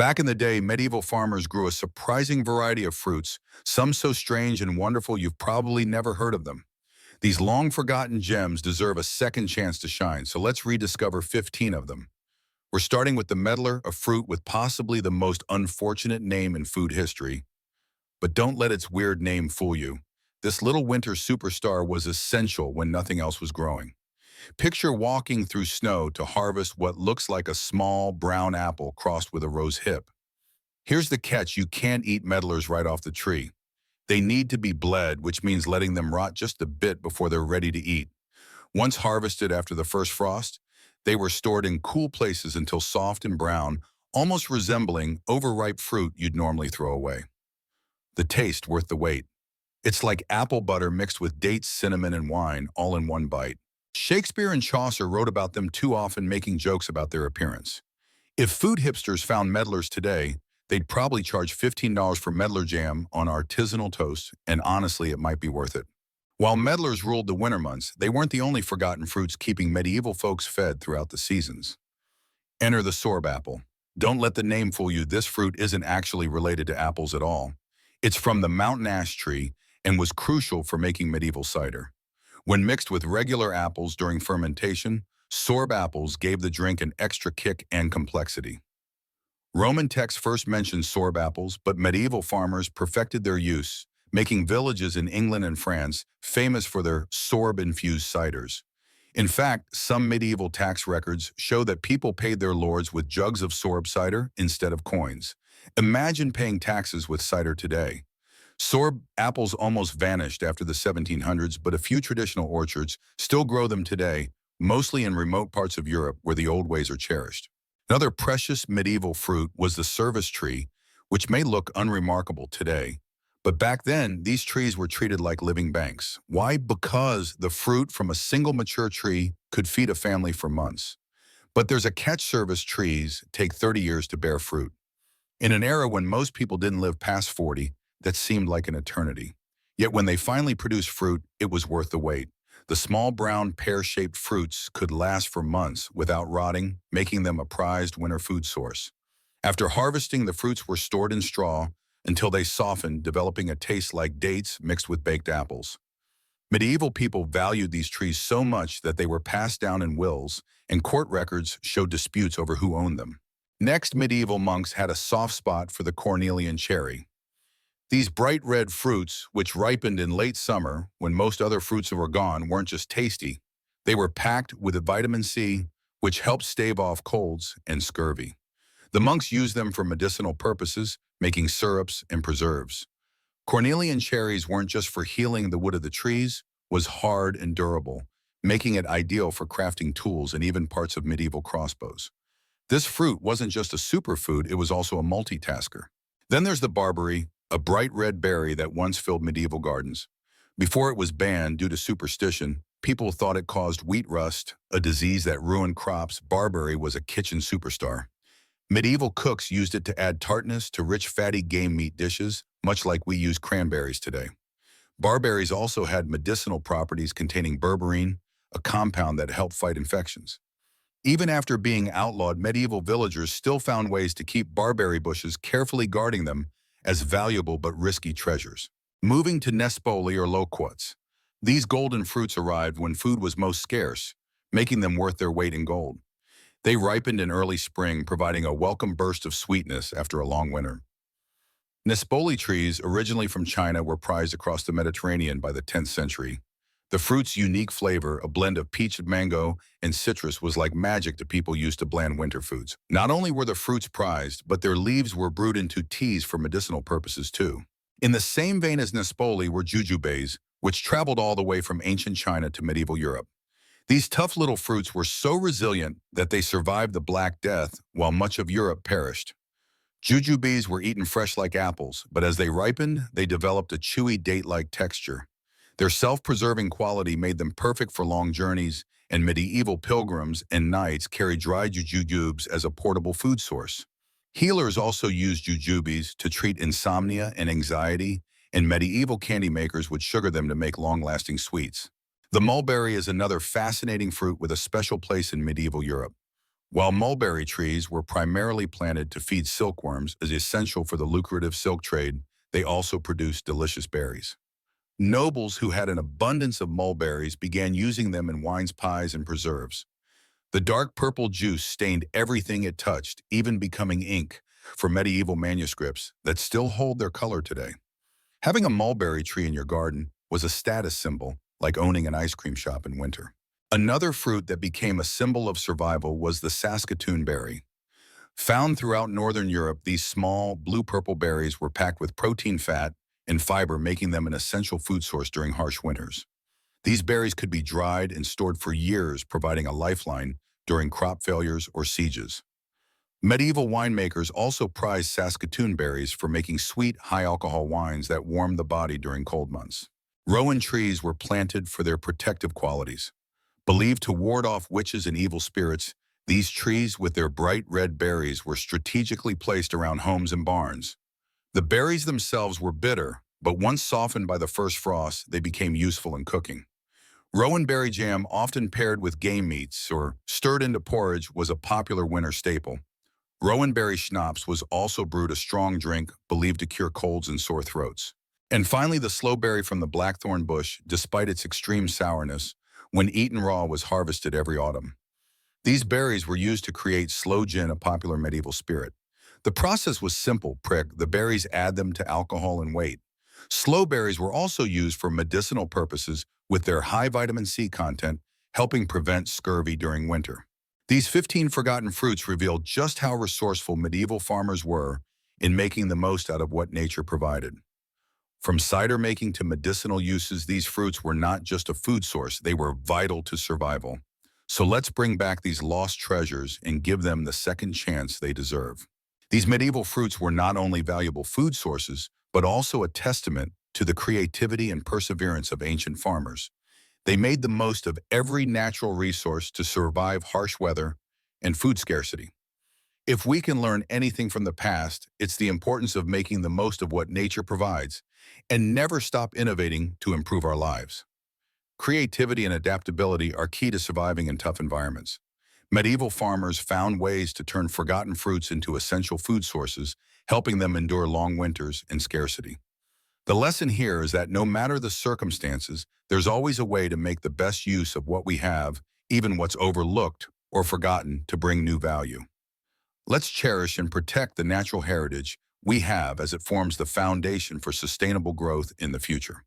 Back in the day, medieval farmers grew a surprising variety of fruits, some so strange and wonderful you've probably never heard of them. These long-forgotten gems deserve a second chance to shine, so let's rediscover 15 of them. We're starting with the Meddler, a fruit with possibly the most unfortunate name in food history. But don't let its weird name fool you. This little winter superstar was essential when nothing else was growing. Picture walking through snow to harvest what looks like a small brown apple crossed with a rose hip. Here's the catch: you can't eat medlars right off the tree. They need to be bled, which means letting them rot just a bit before they're ready to eat. Once harvested after the first frost, they were stored in cool places until soft and brown, almost resembling overripe fruit you'd normally throw away. The taste worth the wait. It's like apple butter mixed with dates, cinnamon, and wine, all in one bite. Shakespeare and Chaucer wrote about them too often, making jokes about their appearance. If food hipsters found medlars today, they'd probably charge $15 for medlar jam on artisanal toast, and honestly, it might be worth it. While medlars ruled the winter months, they weren't the only forgotten fruits keeping medieval folks fed throughout the seasons. Enter the Sorb apple. Don't let the name fool you. This fruit isn't actually related to apples at all. It's from the mountain ash tree and was crucial for making medieval cider. When mixed with regular apples during fermentation, Sorb apples gave the drink an extra kick and complexity. Roman texts first mentioned Sorb apples, but medieval farmers perfected their use, making villages in England and France famous for their sorb-infused ciders. In fact, some medieval tax records show that people paid their lords with jugs of Sorb cider instead of coins. Imagine paying taxes with cider today. Sorb apples almost vanished after the 1700s, but a few traditional orchards still grow them today, mostly in remote parts of Europe where the old ways are cherished. Another precious medieval fruit was the service tree, which may look unremarkable today. But back then, these trees were treated like living banks. Why? Because the fruit from a single mature tree could feed a family for months. But there's a catch: service trees take 30 years to bear fruit. In an era when most people didn't live past 40, that seemed like an eternity. Yet when they finally produced fruit, it was worth the wait. The small brown pear-shaped fruits could last for months without rotting, making them a prized winter food source. After harvesting, the fruits were stored in straw until they softened, developing a taste like dates mixed with baked apples. Medieval people valued these trees so much that they were passed down in wills, and court records showed disputes over who owned them. Next, medieval monks had a soft spot for the Cornelian cherry. These bright red fruits, which ripened in late summer when most other fruits were gone, weren't just tasty. They were packed with vitamin C, which helped stave off colds and scurvy. The monks used them for medicinal purposes, making syrups and preserves. Cornelian cherries weren't just for healing. The wood of the trees was hard and durable, making it ideal for crafting tools and even parts of medieval crossbows. This fruit wasn't just a superfood, it was also a multitasker. Then there's the barberry, a bright red berry that once filled medieval gardens. Before it was banned due to superstition, people thought it caused wheat rust, a disease that ruined crops. Barberry was a kitchen superstar. Medieval cooks used it to add tartness to rich, fatty game meat dishes, much like we use cranberries today. Barberries also had medicinal properties containing berberine, a compound that helped fight infections. Even after being outlawed, medieval villagers still found ways to keep barberry bushes, carefully guarding them as valuable but risky treasures. Moving to Nespoli or Loquats. These golden fruits arrived when food was most scarce, making them worth their weight in gold. They ripened in early spring, providing a welcome burst of sweetness after a long winter. Nespoli trees, originally from China, were prized across the Mediterranean by the 10th century. The fruit's unique flavor, a blend of peach, mango, and citrus, was like magic to people used to bland winter foods. Not only were the fruits prized, but their leaves were brewed into teas for medicinal purposes too. In the same vein as Nespoli were jujubes, which traveled all the way from ancient China to medieval Europe. These tough little fruits were so resilient that they survived the Black Death while much of Europe perished. Jujubes were eaten fresh like apples, but as they ripened, they developed a chewy date-like texture. Their self-preserving quality made them perfect for long journeys, and medieval pilgrims and knights carried dried jujubes as a portable food source. Healers also used jujubes to treat insomnia and anxiety, and medieval candy makers would sugar them to make long-lasting sweets. The mulberry is another fascinating fruit with a special place in medieval Europe. While mulberry trees were primarily planted to feed silkworms as essential for the lucrative silk trade, they also produced delicious berries. Nobles who had an abundance of mulberries began using them in wines, pies, and preserves. The dark purple juice stained everything it touched, even becoming ink for medieval manuscripts that still hold their color today. Having a mulberry tree in your garden was a status symbol, like owning an ice cream shop in winter. Another fruit that became a symbol of survival was the Saskatoon berry. Found throughout northern Europe, these small, blue-purple berries were packed with protein, fat, and fiber, making them an essential food source during harsh winters. These berries could be dried and stored for years, providing a lifeline during crop failures or sieges. Medieval winemakers also prized Saskatoon berries for making sweet, high-alcohol wines that warmed the body during cold months. Rowan trees were planted for their protective qualities. Believed to ward off witches and evil spirits, these trees with their bright red berries were strategically placed around homes and barns. The berries themselves were bitter, but once softened by the first frost, they became useful in cooking. Rowan berry jam, often paired with game meats or stirred into porridge, was a popular winter staple. Rowan berry schnapps was also brewed, a strong drink believed to cure colds and sore throats. And finally, the slowberry from the blackthorn bush, despite its extreme sourness, when eaten raw, was harvested every autumn. These berries were used to create sloe gin, a popular medieval spirit. The process was simple. Prick the berries, add them to alcohol, and wait. Sloe berries were also used for medicinal purposes, with their high vitamin C content helping prevent scurvy during winter. These 15 forgotten fruits reveal just how resourceful medieval farmers were in making the most out of what nature provided. From cider making to medicinal uses, these fruits were not just a food source, they were vital to survival. So let's bring back these lost treasures and give them the second chance they deserve. These medieval fruits were not only valuable food sources, but also a testament to the creativity and perseverance of ancient farmers. They made the most of every natural resource to survive harsh weather and food scarcity. If we can learn anything from the past, it's the importance of making the most of what nature provides and never stop innovating to improve our lives. Creativity and adaptability are key to surviving in tough environments. Medieval farmers found ways to turn forgotten fruits into essential food sources, helping them endure long winters and scarcity. The lesson here is that no matter the circumstances, there's always a way to make the best use of what we have, even what's overlooked or forgotten, to bring new value. Let's cherish and protect the natural heritage we have, as it forms the foundation for sustainable growth in the future.